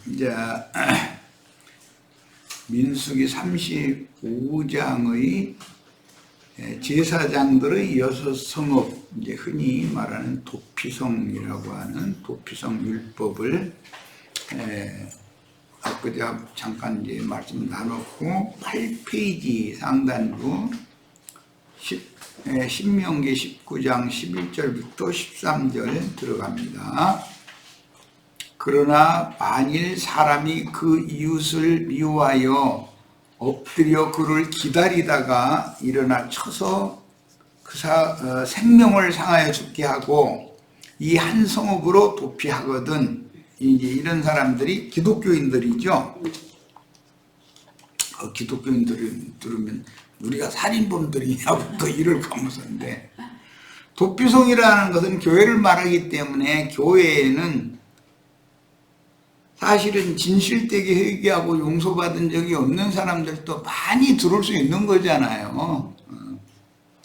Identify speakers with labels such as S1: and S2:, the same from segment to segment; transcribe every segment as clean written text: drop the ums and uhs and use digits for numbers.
S1: 이제 민수기 35장의 제사장들의 여섯 성읍, 이제 흔히 말하는 도피성이라고 하는 도피성 율법을 엊그제 잠깐 이제 말씀 나눴고 8페이지 상단부 신명기 19장 11절부터 13절 들어갑니다. 그러나 만일 사람이 그 이웃을 미워하여 엎드려 그를 기다리다가 일어나 쳐서 생명을 상하여 죽게 하고 이 한 성읍으로 도피하거든. 이제 이런 사람들이 기독교인들이죠. 기독교인들이 들으면 우리가 살인범들이냐부터 이럴 가면서인데, 도피성이라는 것은 교회를 말하기 때문에 교회에는 사실은 진실되게 회개하고 용서받은 적이 없는 사람들도 많이 들어올 수 있는 거잖아요.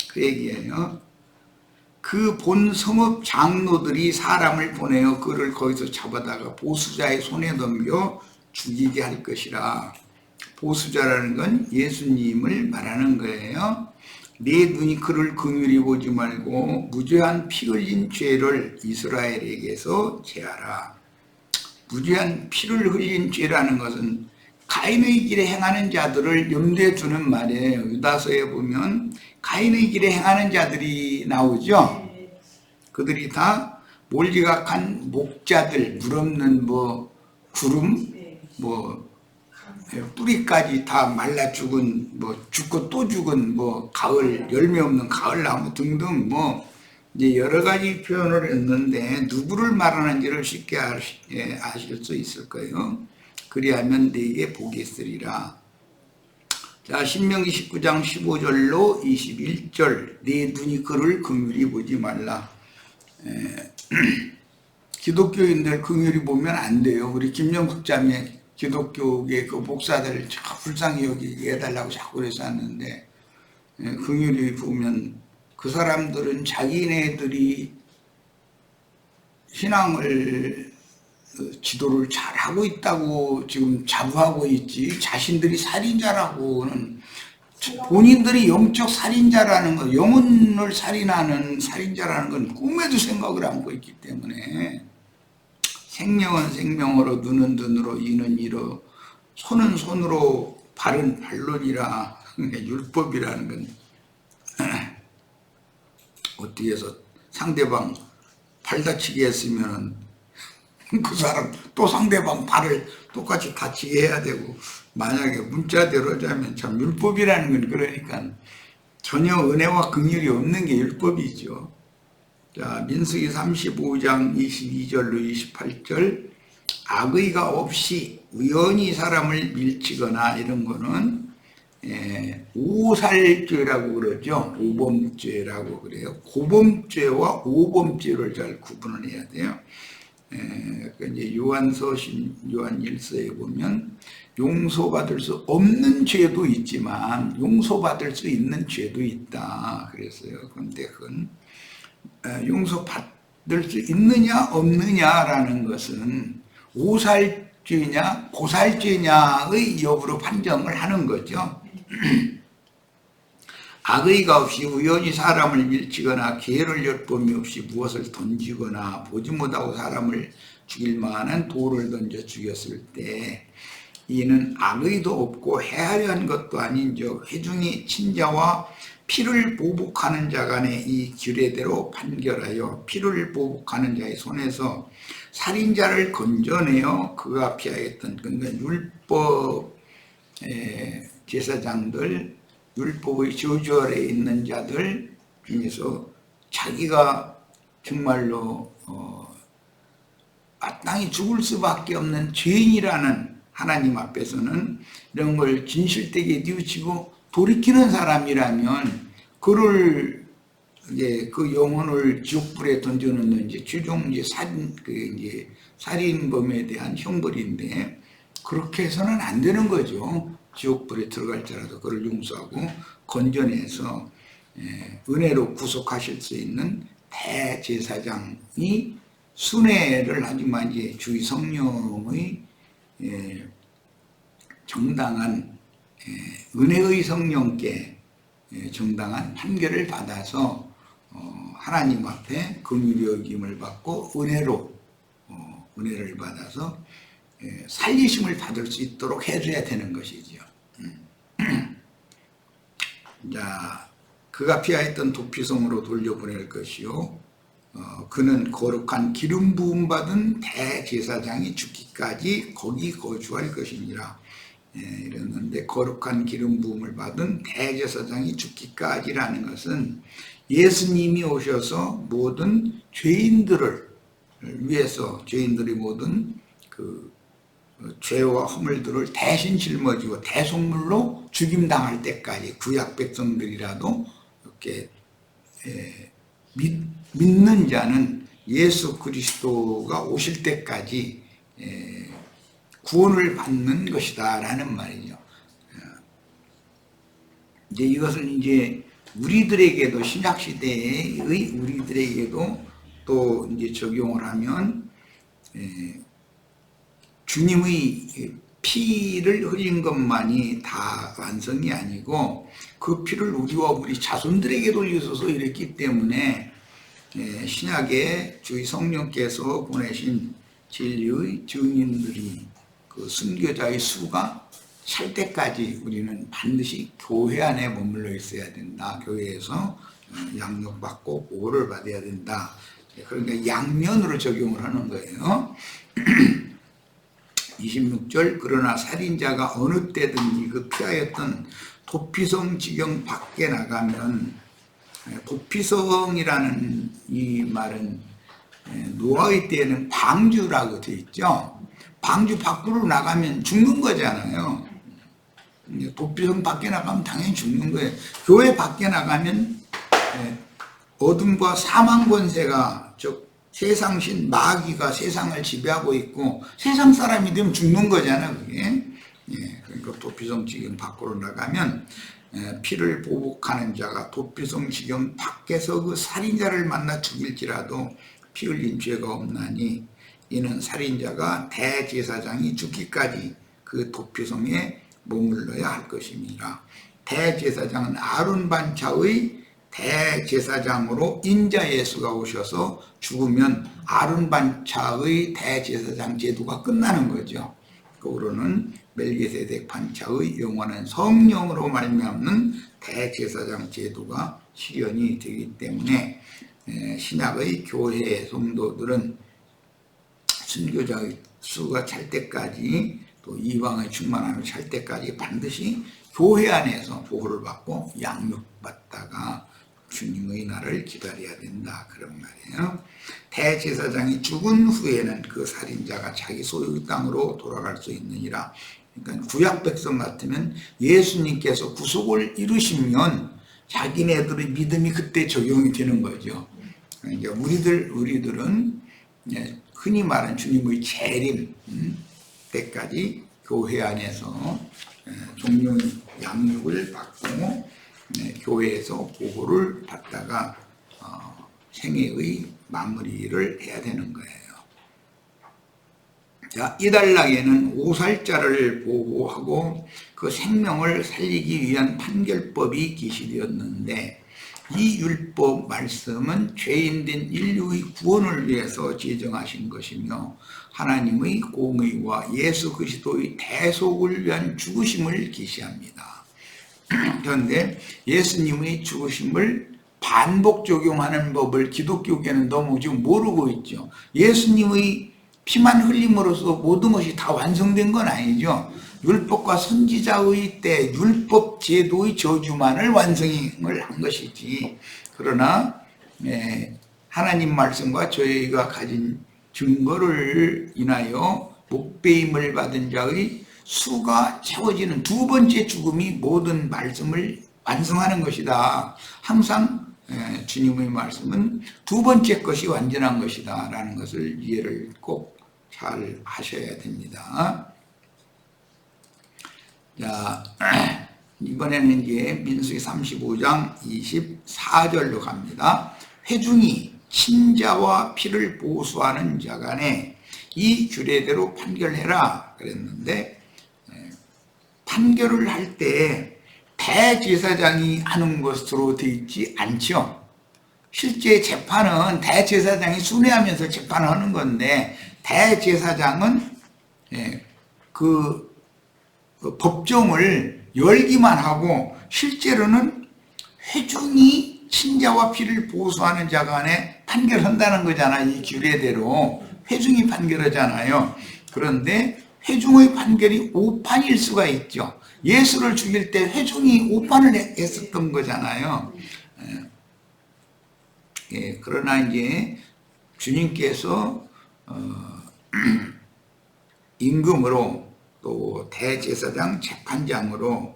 S1: 그 얘기예요. 그 본 성읍 장로들이 사람을 보내어 그를 거기서 잡아다가 보수자의 손에 넘겨 죽이게 할 것이라. 보수자라는 건 예수님을 말하는 거예요. 내 눈이 그를 긍휼히 보지 말고 무죄한 피 흘린 죄를 이스라엘에게서 제하라. 무죄한 피를 흘린 죄라는 것은 가인의 길에 행하는 자들을 염두에 두는 말이에요. 유다서에 보면 가인의 길에 행하는 자들이 나오죠. 그들이 다 몰지각한 목자들, 물 없는 구름, 뿌리까지 다 말라 죽은, 죽고 또 죽은, 가을, 열매 없는 가을나무 등등, 이제 여러 가지 표현을 했는데, 누구를 말하는지를 쉽게 아실 수 있을 거예요. 그리하면 네게 복이 있으리라. 자, 신명기 19장 15절로 21절. 네 눈이 그를 긍휼히 보지 말라. 기독교인들 긍휼히 보면 안 돼요. 우리 김영숙 자매 기독교계 그 목사들 불쌍히 여기게 해달라고 자꾸 그래서 하는데, 긍휼히 보면 그 사람들은 자기네들이 신앙을 지도를 잘하고 있다고 지금 자부하고 있지, 자신들이 살인자라고는, 본인들이 영적 살인자라는 거, 영혼을 살인하는 살인자라는 건 꿈에도 생각을 안고 있기 때문에, 생명은 생명으로, 눈은 눈으로, 이는 이로, 손은 손으로, 발은 발론이라. 율법이라는 건 어떻게 해서 상대방 발 다치게 했으면 그 사람 또 상대방 발을 똑같이 다치게 해야 되고, 만약에 문자대로 하자면 참 율법이라는 건 그러니까 전혀 은혜와 긍휼이 없는 게 율법이죠. 자, 민수기 35장 22절로 28절. 악의가 없이 우연히 사람을 밀치거나 이런 거는 오살죄라고 그러죠. 오범죄라고 그래요. 고범죄와 오범죄를 잘 구분을 해야 돼요. 이제 요한 1서에 보면 용서받을 수 없는 죄도 있지만 용서받을 수 있는 죄도 있다 그랬어요. 그런데 그건 용서받을 수 있느냐 없느냐라는 것은 오살죄냐 고살죄냐의 여부로 판정을 하는 거죠. 악의가 없이 우연히 사람을 밀치거나 계를 엿봄이 없이 무엇을 던지거나 보지 못하고 사람을 죽일 만한 돌을 던져 죽였을 때, 이는 악의도 없고 해하려 한 것도 아닌즉 회중이 친자와 피를 보복하는 자 간에 이 규례대로 판결하여 피를 보복하는 자의 손에서 살인자를 건져내어 그가 피하였던, 그러니까 율법 제사장들, 율법의 저주 아래에 있는 자들 중에서 자기가 정말로 마땅히 죽을 수밖에 없는 죄인이라는 하나님 앞에서는 이런 걸 진실되게 뉘우치고 돌이키는 사람이라면 그를 이제 그 영혼을 지옥불에 던져놓는 이제 최종 이제 살인범에 대한 형벌인데, 그렇게 해서는 안 되는 거죠. 지옥불에 들어갈지라도 그를 용서하고 건져내서 은혜로 구속하실 수 있는 대제사장이 순회를 하지만 이제 주의 성령의 정당한 은혜의 성령께 정당한 판결을 받아서 하나님 앞에 긍휼히 여김을 받고 은혜를 받아서 살리심을 받을 수 있도록 해줘야 되는 것이죠. 자, 그가 피하였던 도피성으로 돌려보낼 것이요, 그는 거룩한 기름 부음 받은 대제사장이 죽기까지 거기 거주할 것이니라. 이랬는데, 거룩한 기름 부음을 받은 대제사장이 죽기까지라는 것은 예수님이 오셔서 모든 죄인들을 위해서, 죄인들이 모든 그 죄와 허물들을 대신 짊어지고 대속물로 죽임당할 때까지, 구약 백성들이라도 이렇게 믿는 자는 예수 그리스도가 오실 때까지 구원을 받는 것이다 라는 말이죠. 이제 이것을 이제 우리들에게도, 신약시대의 우리들에게도 또 이제 적용을 하면, 주님의 피를 흘린 것만이 다 완성이 아니고 그 피를 우리와 우리 자손들에게 돌리셔서 이랬기 때문에 신약의 주의 성령께서 보내신 진리의 증인들이, 그 순교자의 수가 찰 때까지 우리는 반드시 교회 안에 머물러 있어야 된다. 교회에서 양육받고 보호를 받아야 된다. 그러니까 양면으로 적용을 하는 거예요. 26절, 그러나 살인자가 어느 때든지 그 피하였던 도피성 지경 밖에 나가면, 도피성이라는 이 말은 노아의 때에는 방주라고 되어 있죠. 방주 밖으로 나가면 죽는 거잖아요. 도피성 밖에 나가면 당연히 죽는 거예요. 교회 밖에 나가면 어둠과 사망 권세가, 즉 세상신 마귀가 세상을 지배하고 있고 세상 사람이 되면 죽는 거잖아요, 그게. 그러니까 도피성 지경 밖으로 나가면 피를 보복하는 자가 도피성 지경 밖에서 그 살인자를 만나 죽일지라도 피 흘린 죄가 없나니, 이는 살인자가 대제사장이 죽기까지 그 도피성에 머물러야 할 것입니다. 대제사장은 아론 반차의 대제사장으로 인자 예수가 오셔서 죽으면 아론 반차의 대제사장 제도가 끝나는 거죠. 그러고는 멜기세덱 반차의 영원한 성령으로 말미암는 대제사장 제도가 실현이 되기 때문에 신약의 교회 성도들은 순교자의 수가 찰 때까지, 또 이방의 충만함이 찰 때까지 반드시 교회 안에서 보호를 받고 양육받다가 주님의 날을 기다려야 된다, 그런 말이에요. 대제사장이 죽은 후에는 그 살인자가 자기 소유 땅으로 돌아갈 수 있느니라. 그러니까 구약 백성 같으면 예수님께서 구속을 이루시면 자기네들의 믿음이 그때 적용이 되는 거죠. 그러니까 우리들은 흔히 말하는 주님의 재림 때까지 교회 안에서 종종 양육을 받고 교회에서 보호를 받다가 생애의 마무리를 해야 되는 거예요. 자, 이달락에는 오살자를 보호하고 그 생명을 살리기 위한 판결법이 기시되었는데, 이 율법 말씀은 죄인된 인류의 구원을 위해서 제정하신 것이며 하나님의 공의와 예수 그리스도의 대속을 위한 죽으심을 기시합니다. 그런데 예수님의 죽으심을 반복 적용하는 법을 기독교계는 너무 지금 모르고 있죠. 예수님의 피만 흘림으로써 모든 것이 다 완성된 건 아니죠. 율법과 선지자의 때 율법 제도의 저주만을 완성을 한 것이지, 그러나 하나님 말씀과 저희가 가진 증거를 인하여 목배임을 받은 자의 수가 채워지는 두 번째 죽음이 모든 말씀을 완성하는 것이다. 항상 주님의 말씀은 두 번째 것이 완전한 것이다 라는 것을 이해를 꼭 잘 하셔야 됩니다. 자, 이번에는 이제 민수기 35장 24절로 갑니다. 회중이 친자와 피를 보수하는 자 간에 이 규례대로 판결해라 그랬는데, 판결을 할 때 대제사장이 하는 것으로 되어 있지 않죠. 실제 재판은 대제사장이 순회하면서 재판을 하는 건데, 대제사장은 그 법정을 열기만 하고 실제로는 회중이 친자와 피를 보수하는 자 간에 판결한다는 거잖아요. 이 규례대로 회중이 판결하잖아요. 그런데 회중의 판결이 오판일 수가 있죠. 예수를 죽일 때 회중이 오판을 했었던 거잖아요. 그러나 이제 주님께서 임금으로 또 대제사장 재판장으로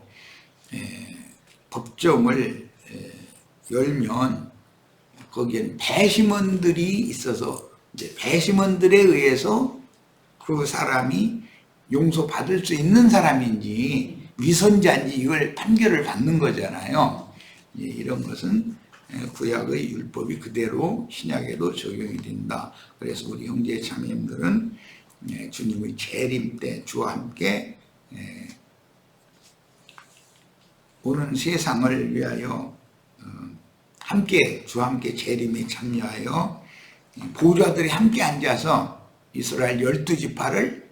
S1: 법정을 열면 거기엔 배심원들이 있어서 이제 배심원들에 의해서 그 사람이 용서받을 수 있는 사람인지 위선자인지 이걸 판결을 받는 거잖아요. 이런 것은 구약의 율법이 그대로 신약에도 적용이 된다. 그래서 우리 형제 자매님들은 주님의 재림 때 주와 함께 오는 세상을 위하여 함께 주와 함께 재림에 참여하여 보좌들이 함께 앉아서 이스라엘 12지파를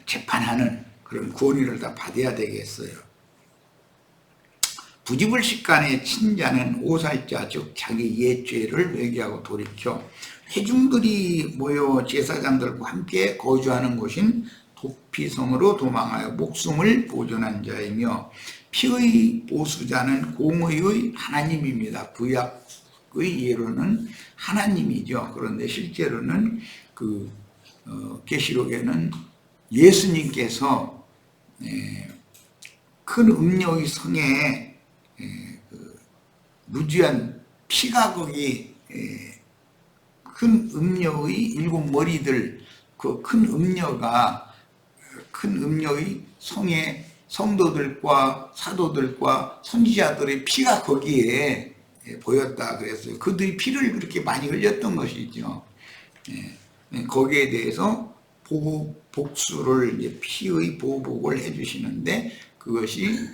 S1: 재판하는 그런 권위를 다 받아야 되겠어요. 부지불식간의 친자는 오살자 즉 자기 옛죄를 회개하고 돌이켜 회중들이 모여 제사장들과 함께 거주하는 곳인 도피성으로 도망하여 목숨을 보존한 자이며, 피의 보수자는 공의의 하나님입니다. 구약의 예로는 하나님이죠. 그런데 실제로는 그 계시록에는 예수님께서 큰 음료의 성에 무지한 피가 거기 큰 음료의 7머리들, 그 큰 음료의 성에 성도들과 사도들과 선지자들의 피가 거기에 보였다 그랬어요. 그들이 피를 그렇게 많이 흘렸던 것이죠. 거기에 대해서 복수를 이제 피의 보복을 해주시는데, 그것이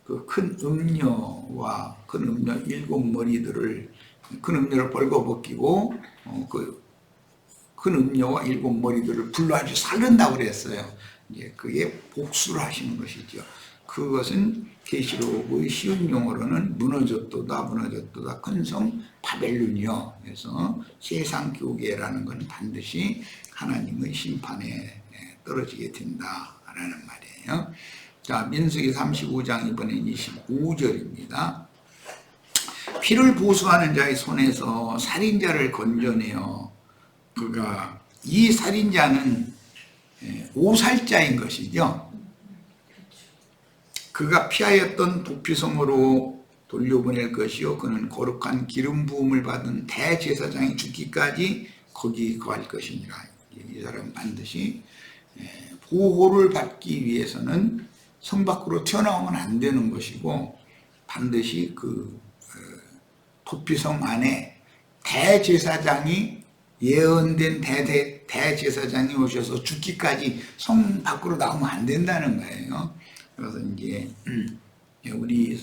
S1: 그 큰 음료와 큰 음료 7머리들을 큰 음료를 벌거벗기고 그 큰 음료와 7머리들을 불로 아주 살른다고 그랬어요. 이제 그게 복수를 하시는 것이죠. 그것은 계시록의 쉬운 용어로는 무너졌도다 큰 성 바벨론이요. 그래서 세상 교계라는 건 반드시 하나님의 심판에 떨어지게 된다라는 말이에요. 자, 민수기 35장 이번엔 25절입니다. 피를 보수하는 자의 손에서 살인자를 건져내어 그가 이 살인자는 오살자인 것이죠. 그가 피하였던 도피성으로 돌려보낼 것이요 그는 거룩한 기름 부음을 받은 대제사장이 죽기까지 거기 거할 것이니라. 이 사람은 반드시 보호를 받기 위해서는 성 밖으로 튀어나오면 안 되는 것이고, 반드시 그 도피성 안에 대제사장이 예언된 대제사장이 오셔서 죽기까지 성 밖으로 나오면 안 된다는 거예요. 그래서 이제 우리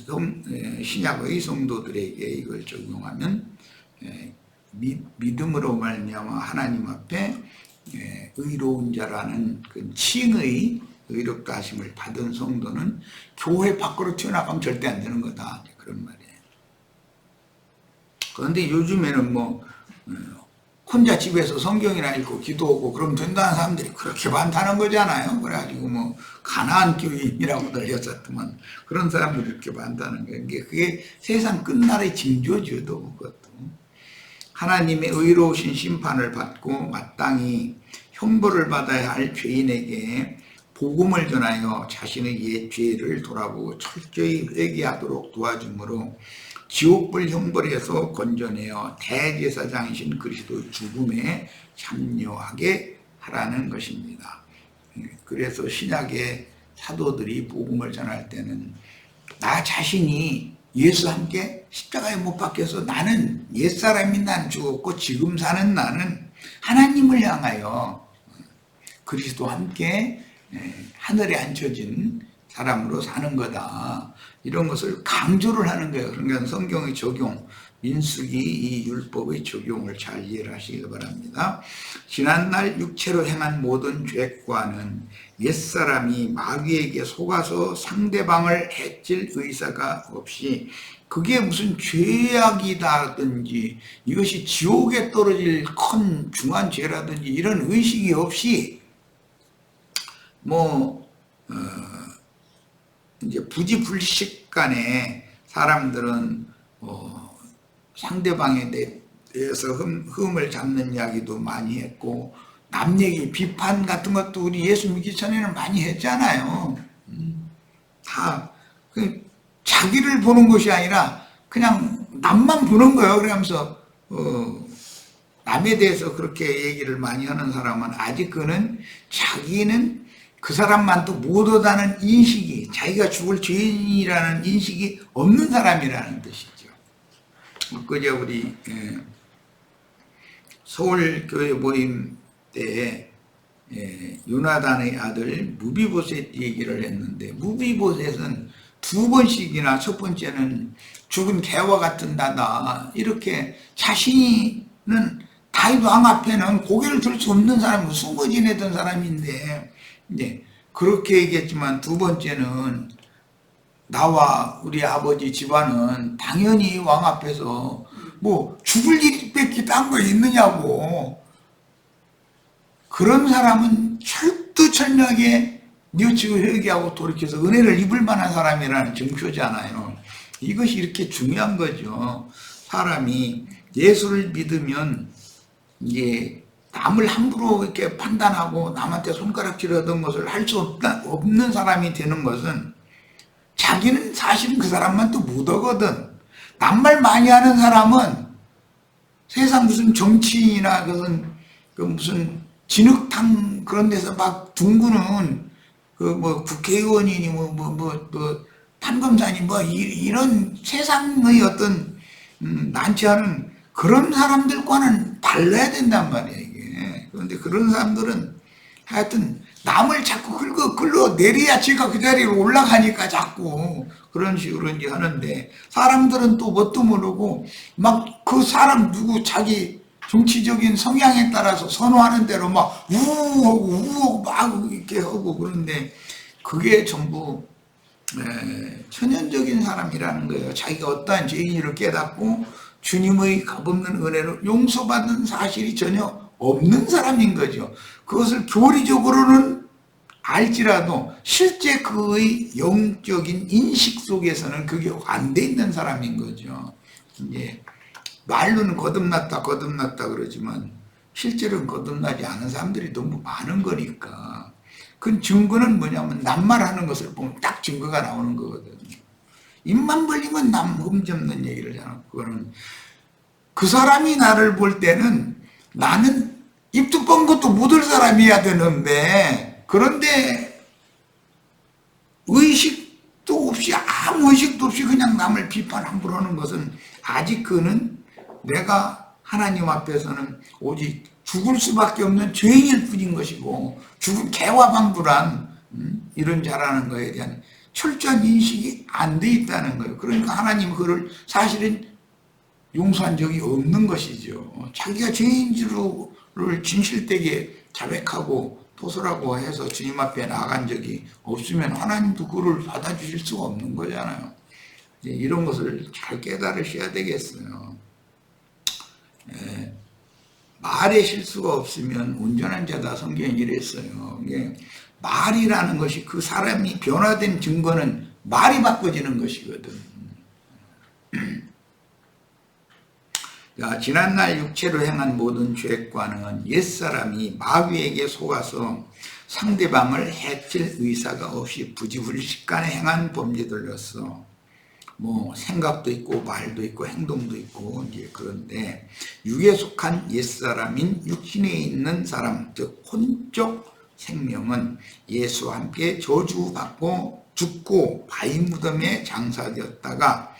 S1: 신약의 성도들에게 이걸 적용하면 믿음으로 말미암아 하나님 앞에 의로운 자라는 그 칭의 의롭다 하심을 받은 성도는 교회 밖으로 튀어나가면 절대 안 되는 거다, 그런 말이에요. 그런데 요즘에는 뭐 혼자 집에서 성경이나 읽고 기도하고 그럼 된다는 사람들이 그렇게 많다는 거잖아요. 그래가지고 뭐 가나안 교인이라고 들렸었더만 그런 사람들이 이렇게 많다는 거예요. 그게 세상 끝날의 징조죠. 그것도 하나님의 의로우신 심판을 받고 마땅히 형벌을 받아야 할 죄인에게 복음을 전하여 자신의 옛 죄를 돌아보고 철저히 회개하도록 도와주므로 지옥불 형벌에서 건져내어 대제사장이신 그리스도의 죽음에 참여하게 하라는 것입니다. 그래서 신약의 사도들이 복음을 전할 때는 나 자신이 예수와 함께 십자가에 못 박혀서 나는 옛사람이 난 죽었고 지금 사는 나는 하나님을 향하여 그리스도와 함께 하늘에 앉혀진 사람으로 사는 거다. 이런 것을 강조를 하는 거예요. 그러니까 성경의 적용, 민수기 이 율법의 적용을 잘 이해를 하시기 바랍니다. 지난날 육체로 행한 모든 죄과는 옛사람이 마귀에게 속아서 상대방을 해칠 의사가 없이 그게 무슨 죄악이다든지 이것이 지옥에 떨어질 큰 중한 죄라든지 이런 의식이 없이 이제 부지불식 간에 사람들은 상대방에 대해서 흠을 잡는 이야기도 많이 했고 남 얘기 비판 같은 것도 우리 예수 믿기 전에는 많이 했잖아요. 다 자기를 보는 것이 아니라 그냥 남만 보는 거예요. 그러면서 남에 대해서 그렇게 얘기를 많이 하는 사람은 아직 그는 자기는 그 사람만도 못하다는 인식이, 자기가 죽을 죄인이라는 인식이 없는 사람이라는 뜻이죠. 그제 우리 서울교회 모임 때 요나단의 아들 무비보셋 얘기를 했는데, 무비보셋은 두 번씩이나 첫 번째는 죽은 개와 같은 나다 이렇게 자신은 다윗 왕 앞에는 고개를 들 수 없는 사람, 숨어 지내던 사람인데 이제 그렇게 얘기했지만 두 번째는 나와 우리 아버지 집안은 당연히 왕 앞에서 뭐 죽을 일밖에 딴 거 있느냐고, 그런 사람은 철두철미하게 뉘우치고 회개하고 돌이켜서 은혜를 입을 만한 사람이라는 증표잖아요. 이것이 이렇게 중요한 거죠. 사람이 예수를 믿으면 이게 남을 함부로 이렇게 판단하고 남한테 손가락질하던 것을 할 수 없는 사람이 되는 것은 자기는 사실은 그 사람만 또 못하거든. 남말 많이 하는 사람은 세상 무슨 정치인이나 무슨 진흙탕 그런 데서 막 둥그는 국회의원이니 판검사니 이런 세상의 어떤 난처하는 그런 사람들과는 달라야 된단 말이에요, 이게. 그런데 그런 사람들은 하여튼 남을 자꾸 끌어 내려야 지가 그 자리로 올라가니까 자꾸 그런 식으로 이제 하는데, 사람들은 또 뭣도 모르고 막 그 사람 누구 자기 정치적인 성향에 따라서 선호하는 대로 막 우우하고 막 이렇게 하고 그런데 그게 전부 천연적인 사람이라는 거예요. 자기가 어떠한 죄인을 깨닫고 주님의 값없는 은혜로 용서받는 사실이 전혀 없는 사람인 거죠. 그것을 교리적으로는 알지라도 실제 그의 영적인 인식 속에서는 그게 안 돼 있는 사람인 거죠. 이제 말로는 거듭났다 그러지만 실제로는 거듭나지 않은 사람들이 너무 많은 거니까. 그 증거는 뭐냐면 남말하는 것을 보면 딱 증거가 나오는 거거든요. 입만 벌리면 남 흠잡는 얘기를 하잖아. 그거는 그 사람이 나를 볼 때는 나는 입도 뻥 것도 묻을 사람이어야 되는데, 그런데 의식도 없이 아무 의식도 없이 그냥 남을 비판 함부로 하는 것은 아직 그는 내가 하나님 앞에서는 오직 죽을 수밖에 없는 죄인일 뿐인 것이고 죽은 개와 방불한 이런 자라는 것에 대한 철저한 인식이 안 돼 있다는 거예요. 그러니까 하나님은 그를 사실은 용서한 적이 없는 것이죠. 자기가 죄인지를 진실되게 자백하고 토설하고 해서 주님 앞에 나간 적이 없으면 하나님도 그를 받아주실 수가 없는 거잖아요. 이런 것을 잘 깨달으셔야 되겠어요. 말에 실수가 없으면 온전한 자다, 성경이 이랬어요. 말이라는 것이 그 사람이 변화된 증거는 말이 바꿔지는 것이거든. 자, 지난날 육체로 행한 모든 죄과는 옛사람이 마귀에게 속아서 상대방을 해칠 의사가 없이 부지불식간에 행한 범죄들로서 생각도 있고 말도 있고 행동도 있고 이제 그런데 육에 속한 옛사람인 육신에 있는 사람, 즉 혼적 생명은 예수와 함께 저주받고 죽고 바위 무덤에 장사되었다가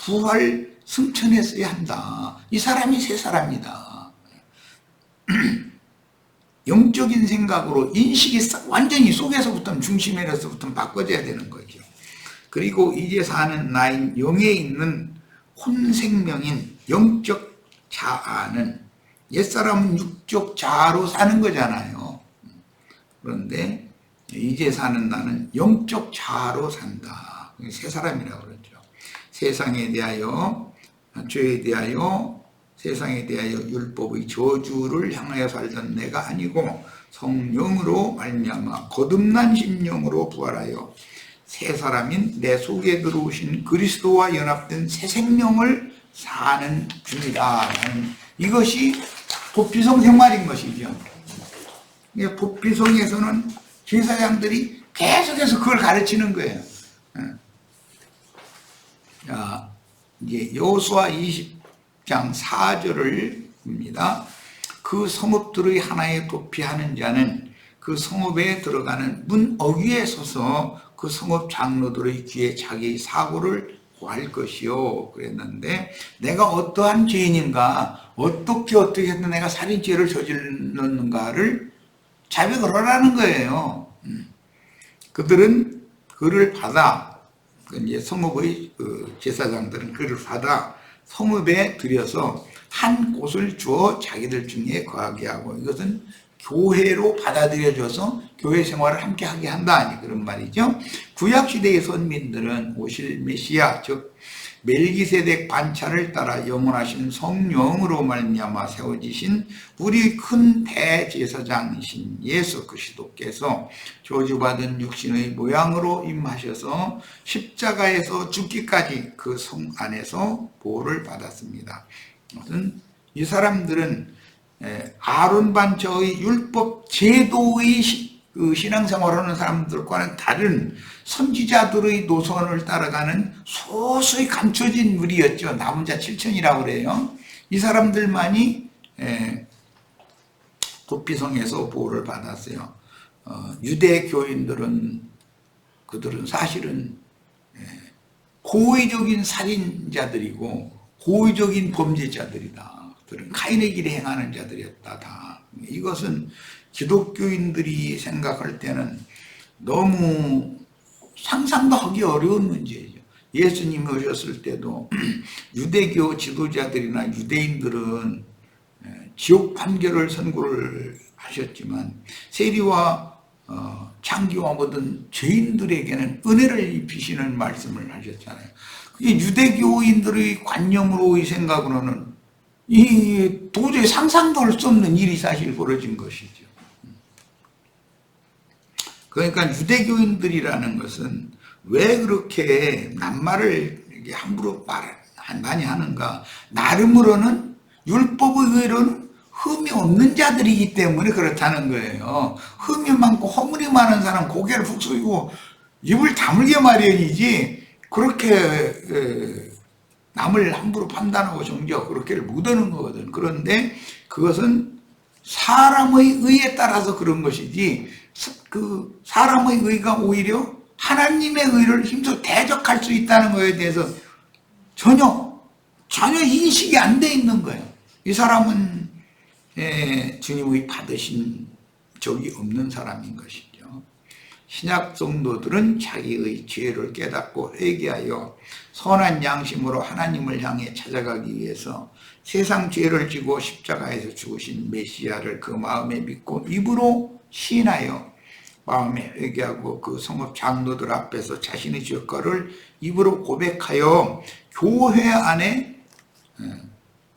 S1: 부활 승천했어야 한다. 이 사람이 새 사람이다. 영적인 생각으로 인식이 완전히 속에서부터 중심에서부터 바꿔져야 되는 거죠. 그리고 이제 사는 나인 영에 있는 혼생명인 영적 자아는 옛사람은 육적 자아로 사는 거잖아요. 그런데 이제 사는 나는 영적 자아로 산다. 새 사람이라고 그러죠. 세상에 대하여, 죄에 대하여, 세상에 대하여 율법의 저주를 향하여 살던 내가 아니고 성령으로 말미암아 거듭난 심령으로 부활하여 새 사람인 내 속에 들어오신 그리스도와 연합된 새 생명을 사는 중이다. 이것이 도피성 생활인 것이죠. 도피성에서는 제사장들이 계속해서 그걸 가르치는 거예요. 자, 이제 여호수아 20장 4절을 봅니다. 그 성읍들의 하나에 도피하는 자는 그 성읍에 들어가는 문 어귀에 서서 그 성읍 장로들의 귀에 자기의 사고를 고할 것이요. 그랬는데 내가 어떠한 죄인인가, 어떻게 해서 내가 살인죄를 저질렀는가를 자백을 하라는 거예요. 그들은 그를 받아, 이제 성읍의 제사장들은 그를 받아 성읍에 들여서 한 곳을 주어 자기들 중에 거하게 하고, 이것은 교회로 받아들여줘서 교회 생활을 함께 하게 한다, 그런 말이죠. 구약시대의 선민들은 오실 메시아, 즉 멜기세덱 반차를 따라 영원하신 성령으로 말미암아 세워지신 우리 큰 대제사장이신 예수 그리스도께서 저주받은 육신의 모양으로 임하셔서 십자가에서 죽기까지 그 성 안에서 보호를 받았습니다. 이 사람들은 아론 반차의 율법 제도의 신앙생활을 하는 사람들과는 다른 선지자들의 노선을 따라가는 소수의 감춰진 무리였죠. 남은 자 7천이라고 그래요. 이 사람들만이 도피성에서 보호를 받았어요. 유대 교인들은 그들은 사실은 고의적인 살인자들이고 고의적인 범죄자들이다. 그들은 카인의 길에 행하는 자들이었다. 다. 이것은 기독교인들이 생각할 때는 너무 상상도 하기 어려운 문제죠. 예수님이 오셨을 때도 유대교 지도자들이나 유대인들은 지옥 판결을 선고를 하셨지만 세리와 창기와 모든 죄인들에게는 은혜를 입히시는 말씀을 하셨잖아요. 그게 유대교인들의 관념으로의 생각으로는 도저히 상상도 할 수 없는 일이 사실 벌어진 것이죠. 그러니까 유대교인들이라는 것은 왜 그렇게 낱말을 함부로 많이 하는가? 나름으로는 율법의 의로는 흠이 없는 자들이기 때문에 그렇다는 거예요. 흠이 많고 허물이 많은 사람 고개를 푹 숙이고 입을 다물게 마련이지, 그렇게 남을 함부로 판단하고 정죄하고 그렇게를 못하는 거거든. 그런데 그것은 사람의 의에 따라서 그런 것이지, 그 사람의 의가 오히려 하나님의 의를 힘써 대적할 수 있다는 것에 대해서 전혀 인식이 안 돼 있는 거예요. 이 사람은 주님의 받으신 적이 없는 사람인 것이죠. 신약 성도들은 자기의 죄를 깨닫고 회개하여 선한 양심으로 하나님을 향해 찾아가기 위해서 세상 죄를 지고 십자가에서 죽으신 메시아를 그 마음에 믿고 입으로 시인하여 마음에 회개하고 그 성읍 장로들 앞에서 자신의 죄과를 입으로 고백하여 교회 안에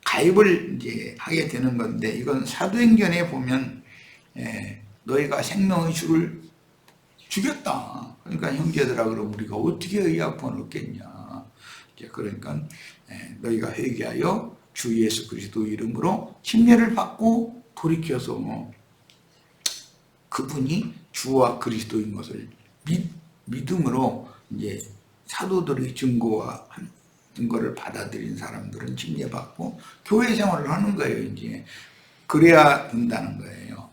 S1: 가입을 이제 하게 되는 건데, 이건 사도행전에 보면 너희가 생명의 주를 죽였다. 그러니까 형제들아, 그럼 우리가 어떻게 의약품을 얻겠냐. 그러니까 너희가 회개하여 주 예수 그리스도 이름으로 침례를 받고 돌이켜서 그분이 주와 그리스도인 것을 믿음으로 이제 사도들의 증거를 받아들인 사람들은 침례받고 교회 생활을 하는 거예요. 이제 그래야 된다는 거예요.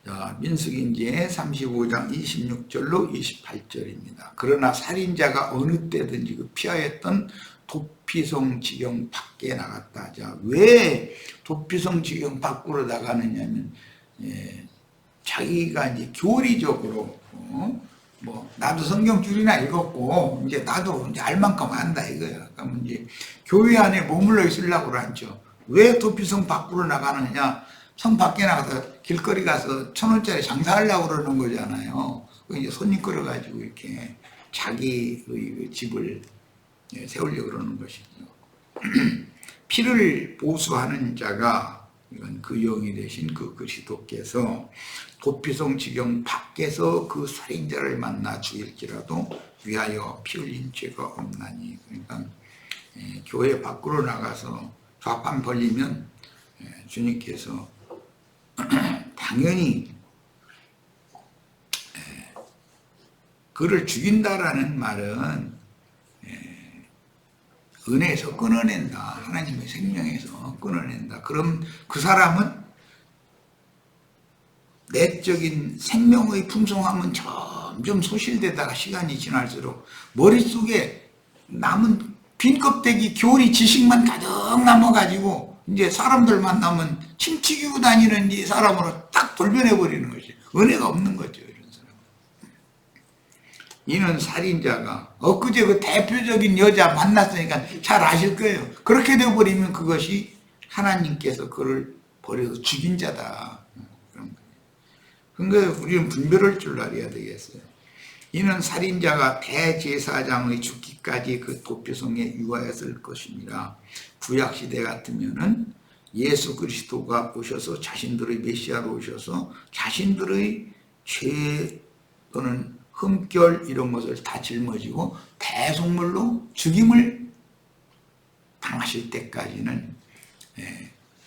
S1: 자, 민수기인제 35장 26절로 28절입니다. 그러나 살인자가 어느 때든지 그 피하였던 도피성 지경 밖에 나갔다. 자, 왜 도피성 지경 밖으로 나가느냐면, 자기가 이제 교리적으로, 뭐, 나도 성경 줄이나 읽었고, 이제 나도 이제 알 만큼 안다 이거야. 그러면 이제 교회 안에 머물러 있으려고 그러죠. 왜 도피성 밖으로 나가느냐? 성 밖에 나가서 길거리 가서 1,000원짜리 장사하려고 그러는 거잖아요. 이제 손님 끌어가지고 이렇게 자기의 집을 세우려고 그러는 것이죠. 피를 보수하는 자가, 이건 그 영이 되신 그 그리스도께서 도피성 지경 밖에서 그 살인자를 만나 죽일지라도 위하여 피 흘린 죄가 없나니. 그러니까 교회 밖으로 나가서 좌판 벌리면 주님께서 당연히 그를 죽인다라는 말은 은혜에서 끊어낸다. 하나님의 생명에서 끊어낸다. 그럼 그 사람은 내적인 생명의 풍성함은 점점 소실되다가 시간이 지날수록 머릿속에 남은 빈 껍데기 교리 지식만 가득 남아가지고 이제 사람들 만나면 침튀기고 다니는 이 사람으로 딱 돌변해버리는 것이 은혜가 없는 거죠. 이런 사람. 이는 살인자가 엊그제 그 대표적인 여자 만났으니까 잘 아실 거예요. 그렇게 되어버리면 그것이 하나님께서 그를 버려서 죽인 자다. 그러니까 우리는 분별할 줄 알아야 되겠어요. 이는 살인자가 대제사장의 죽기까지 그 도피성에 유하였을 것입니다. 구약시대 같으면은 예수 그리스도가 오셔서 자신들의 메시아로 오셔서 자신들의 죄 또는 흠결 이런 것을 다 짊어지고 대속물로 죽임을 당하실 때까지는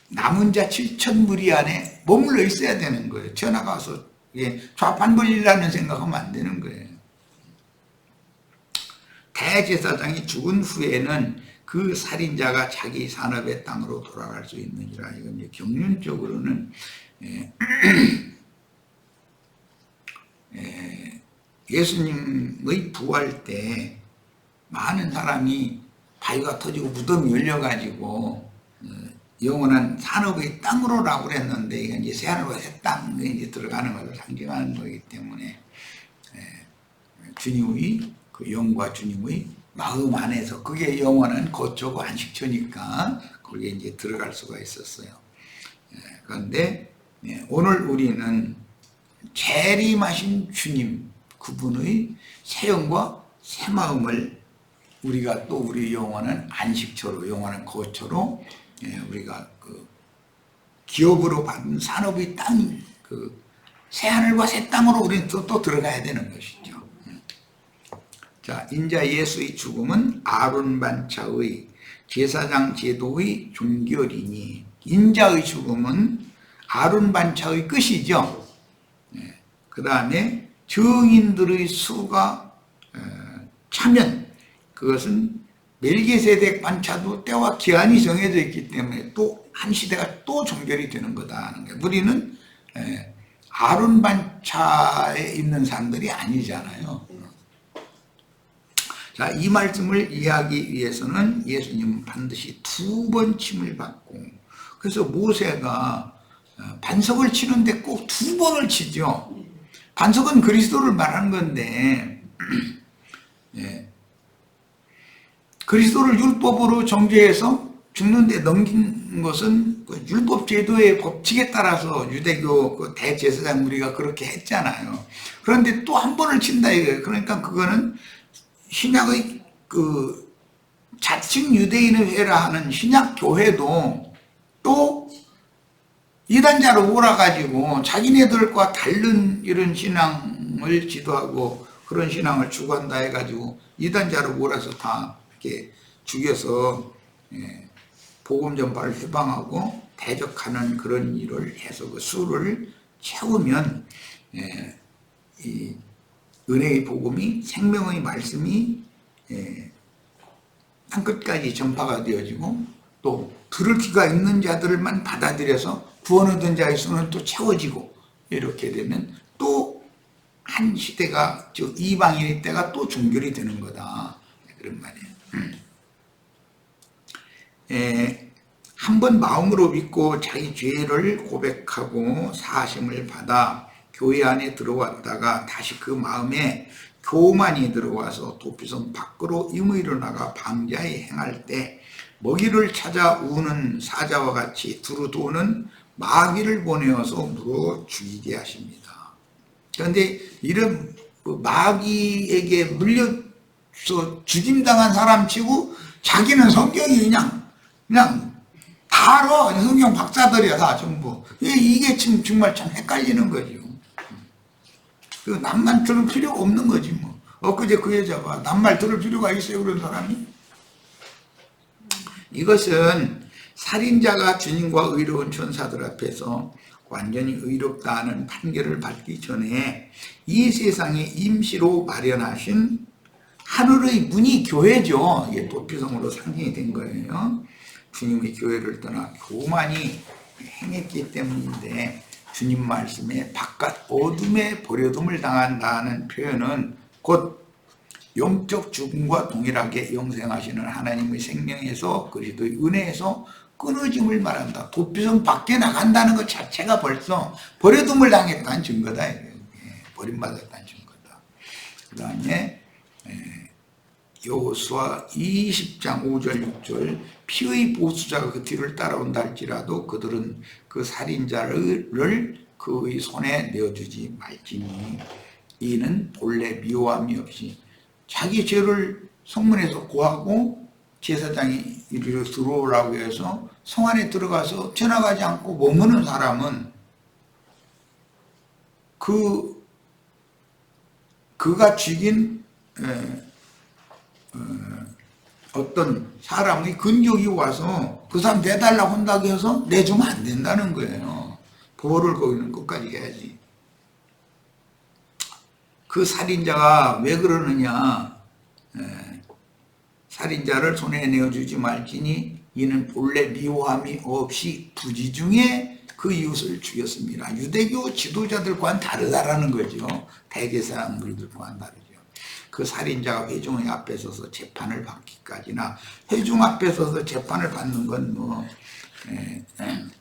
S1: 남은 자 7,000무리 안에 머물러 있어야 되는 거예요. 튀어나가서 좌판 벌리라는 생각하면 안 되는 거예요. 대제사장이 죽은 후에는 그 살인자가 자기 산업의 땅으로 돌아갈 수 있느니라. 이건 이제 경륜적으로는 예수님의 부활 때 많은 사람이 바위가 터지고 무덤이 열려가지고 영원한 산업의 땅으로라고 그랬는데 이건 이제 새하늘과 새 땅에 이제 들어가는 것을 상징하는 거기 때문에 주님의 그 영과 주님의 마음 안에서 그게 영원한 거처고 안식처니까 거기에 이제 들어갈 수가 있었어요. 그런데 오늘 우리는 재림하신 주님 그분의 새 영과 새 마음을 우리가 또 우리 영원한 안식처로 영원한 거처로 우리가 그 기업으로 받은 산업의 땅 그 새 하늘과 새 땅으로 우리는 또 들어가야 되는 것이죠. 자, 인자 예수의 죽음은 아론 반차의 제사장 제도의 종결이니 인자의 죽음은 아론 반차의 끝이죠. 그 다음에 증인들의 수가 차면 그것은 멜기세덱 반차도 때와 기한이 정해져 있기 때문에 또 한 시대가 또 종결이 되는 거다 하는 거예요. 우리는 아론 반차에 있는 사람들이 아니잖아요. 자, 이 말씀을 이해하기 위해서는 예수님은 반드시 2번 침을 받고, 그래서 모세가 반석을 치는데 꼭 2번을 치죠. 반석은 그리스도를 말하는 건데 그리스도를 율법으로 정죄해서 죽는데 넘긴 것은 그 율법 제도의 법칙에 따라서 유대교 그 대제사장 무리가 그렇게 했잖아요. 그런데 또 한 번을 친다 이거예요. 그러니까 그거는 신약의 그 자칭 유대인의 회라 하는 신약 교회도 또 이단자로 몰아가지고 자기네들과 다른 이런 신앙을 지도하고 그런 신앙을 추구한다 해가지고 이단자로 몰아서 다 이렇게 죽여서 복음 전파를 휴방하고 대적하는 그런 일을 해서 그 수를 채우면 이 은혜의 복음이 생명의 말씀이 땅끝까지 전파가 되어지고 또 들을 귀가 있는 자들만 받아들여서 구원 얻은 자의 수는 또 채워지고 이렇게 되면 또 한 시대가, 즉 이방인의 때가 또 종결이 되는 거다, 그런 말이에요. 한번 마음으로 믿고 자기 죄를 고백하고 사하심을 받아 교회 안에 들어왔다가 다시 그 마음에 교만이 들어와서 도피성 밖으로 임의로 나가 방자에 행할 때 먹이를 찾아 우는 사자와 같이 두루도는 마귀를 보내어서 물어 죽이게 하십니다. 그런데 이런 마귀에게 물려서 죽임당한 사람 치고 자기는 성경이 그냥 다 알아. 성경 박사들이야, 다 전부. 이게 지금 정말 참 헷갈리는 거죠. 남만 들을 필요가 없는 거지 뭐. 엊그제 그 여자가 남말 들을 필요가 있어요, 그런 사람이? 이것은 살인자가 주님과 의로운 천사들 앞에서 완전히 의롭다 하는 판결을 받기 전에 이 세상에 임시로 마련하신 하늘의 문이 교회죠. 이게 도피성으로 상징이 된 거예요. 주님의 교회를 떠나 교만이 행했기 때문인데, 주님 말씀에 바깥 어둠에 버려둠을 당한다는 표현은 곧 영적 죽음과 동일하게 영생하시는 하나님의 생명에서, 그리스도의 은혜에서 끊어짐을 말한다. 도피성 밖에 나간다는 것 자체가 벌써 버려둠을 당했다는 증거다. 버림받았다는 증거다. 그 다음에 여호수아 20장 5절 6절 피의 보수자가 그 뒤를 따라온다 할지라도 그들은 그 살인자를 그의 손에 내어주지 말지니 이는 본래 미워함이 없이 자기 죄를 성문에서 고하고 제사장이 이리로 들어오라고 해서 성 안에 들어가서 지나가지 않고 머무는 사람은 그가 죽인 어떤 사람의 근적이 와서 그 사람 내달라고 한다고 해서 내주면 안 된다는 거예요. 보호를 거기는 끝까지 해야지. 그 살인자가 왜 그러느냐, 살인자를 손에 내어주지 말지니 이는 본래 미워함이 없이 부지 중에 그 이웃을 죽였습니다. 유대교 지도자들과는 다르다라는 거죠. 대제사장들과는 다르죠. 그 살인자가 회중 앞에 서서 재판을 받기까지나, 회중 앞에 서서 재판을 받는 건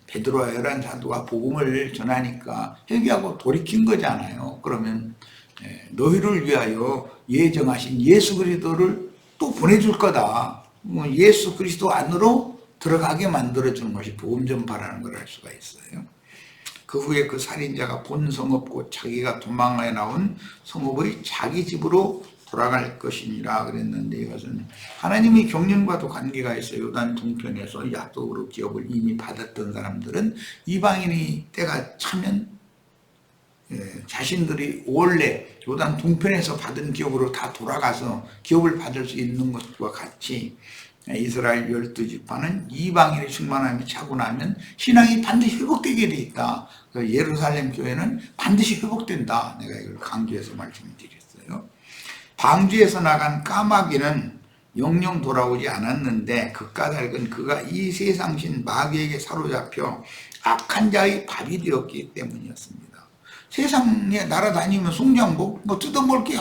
S1: 베드로와 열한 사도가 복음을 전하니까 회개하고 돌이킨 거잖아요. 그러면 너희를 위하여 예정하신 예수 그리스도를 또 보내줄 거다. 예수 그리스도 안으로 들어가게 만들어주는 것이 복음 전파라는 걸 알 수가 있어요. 그 후에 그 살인자가 본 성읍 곧 자기가 도망하여 나온 성읍의 자기 집으로 돌아갈 것이니라 그랬는데, 이것은 하나님의 경륜과도 관계가 있어요. 요단 동편에서 약속으로 기업을 이미 받았던 사람들은 이방인의 때가 차면 자신들이 원래 요단 동편에서 받은 기업으로 다 돌아가서 기업을 받을 수 있는 것과 같이 이스라엘 12지파는 이방인의 충만함이 차고 나면 신앙이 반드시 회복되게 돼 있다. 예루살렘 교회는 반드시 회복된다. 내가 이걸 강조해서 말씀드렸어요. 방주에서 나간 까마귀는 영영 돌아오지 않았는데 그 까닭은 그가 이 세상신 마귀에게 사로잡혀 악한 자의 밥이 되었기 때문이었습니다. 세상에 날아다니면 송장 뭐 뜯어먹을 게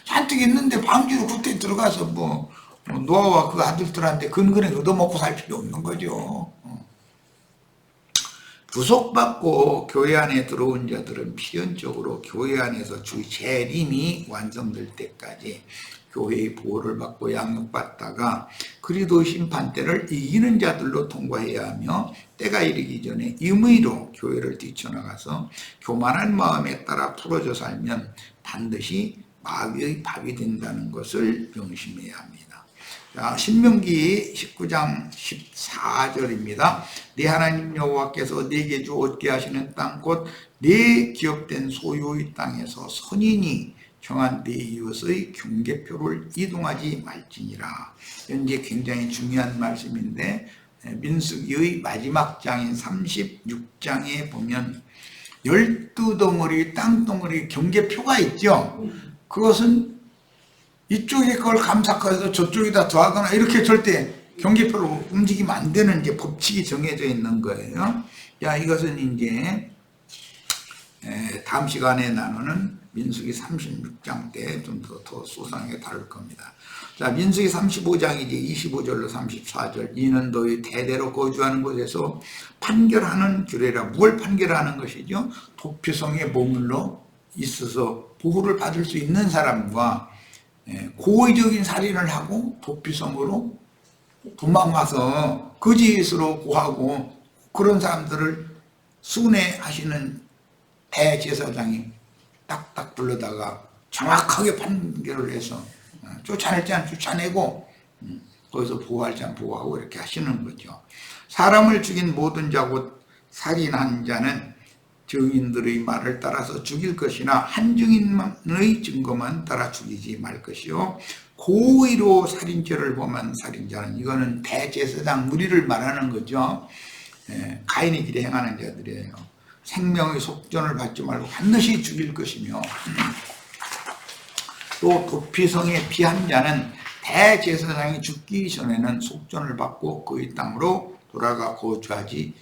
S1: 잔뜩 있는데 방주로 그때 들어가서 노아와 그 아들들한테 근근에 얻어먹고 살 필요 없는 거죠. 구속받고 교회 안에 들어온 자들은 필연적으로 교회 안에서 주의 재림이 완성될 때까지 교회의 보호를 받고 양육받다가 그리스도의 심판대를 이기는 자들로 통과해야 하며, 때가 이르기 전에 임의로 교회를 뛰쳐나가서 교만한 마음에 따라 풀어져 살면 반드시 마귀의 밥이 된다는 것을 명심해야 합니다. 자, 신명기 19장 14절입니다. 네 하나님 여호와께서 네게 주었게 하시는 땅 곧 네 기업된 소유의 땅에서 선인이 정한 네 이웃의 경계표를 이동하지 말지니라. 현재 굉장히 중요한 말씀인데, 민수기의 마지막 장인 36장에 보면 12덩어리 땅덩어리 경계표가 있죠. 그것은 이쪽에 그걸 감삭해서 저쪽에다 더하거나 이렇게 절대 경계표로 움직이면 안 되는 이제 법칙이 정해져 있는 거예요. 야, 이것은 이제 다음 시간에 나누는 민수기 36장 때 좀 더 소상하게 다룰 겁니다. 자, 민수기 35장이지 25절로 34절. 이는 너희 대대로 거주하는 곳에서 판결하는 규례라. 뭘 판결하는 것이죠? 도피성에 머물러 있어서 보호를 받을 수 있는 사람과 고의적인 살인을 하고 도피성으로 도망와서 거짓으로 고하고 그런 사람들을 순회하시는 대제사장이 딱딱 불러다가 정확하게 판결을 해서 쫓아낼 자는 쫓아내고 거기서 보호할 자는 보호하고 이렇게 하시는 거죠. 사람을 죽인 모든 자 곧 살인한 자는 증인들의 말을 따라서 죽일 것이나 한 증인의 증거만 따라 죽이지 말 것이요. 고의로 살인죄를 범한 살인자는, 이거는 대제사장 무리를 말하는 거죠. 가인의 길에 행하는 자들이에요. 생명의 속전을 받지 말고 반드시 죽일 것이며, 또 도피성에 피한 자는 대제사장이 죽기 전에는 속전을 받고 그의 땅으로 돌아가 거주하게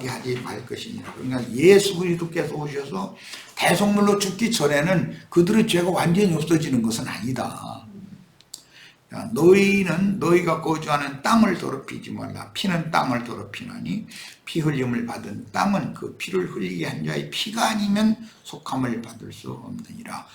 S1: 하지 말 것이니라. 그러니까 예수 그리스도께서 오셔서 대속물로 죽기 전에는 그들의 죄가 완전히 없어지는 것은 아니다. 너희는 너희가 거주하는 땅을 더럽히지 말라. 피는 땅을 더럽히나니 피 흘림을 받은 땅은 그 피를 흘리게 한 자의 피가 아니면 속함을 받을 수 없느니라.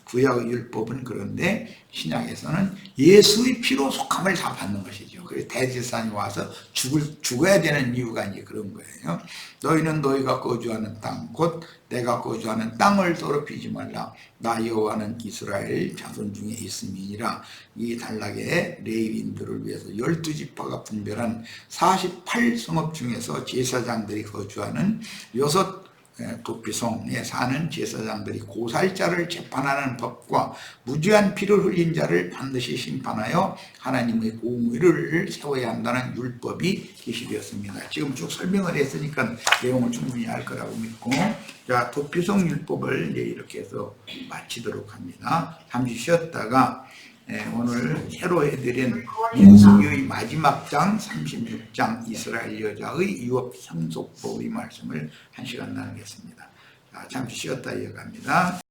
S1: 구약의 율법은 그런데 신약에서는 예수의 피로 속함을 다 받는 것이죠. 그래서 대제사장이 와서 죽어야 되는 이유가 이제 그런 거예요. 너희는 너희가 거주하는 땅, 곧 내가 거주하는 땅을 더럽히지 말라. 나 여호와는 이스라엘 자손 중에 있음이니라. 이 단락에 레위인들을 위해서 12지파가 분별한 48성읍 중에서 제사장들이 거주하는 6 도피성에 사는 제사장들이 고살자를 재판하는 법과 무죄한 피를 흘린 자를 반드시 심판하여 하나님의 공의를 세워야 한다는 율법이 계시되었습니다. 지금 쭉 설명을 했으니까 내용을 충분히 알 거라고 믿고, 자, 도피성 율법을 이제 이렇게 해서 마치도록 합니다. 잠시 쉬었다가 오늘 새로 해드린 민수기의 마지막 장 36장 이스라엘 여자의 유업 상속법의 말씀을 1시간 나누겠습니다. 자, 잠시 쉬었다 이어갑니다.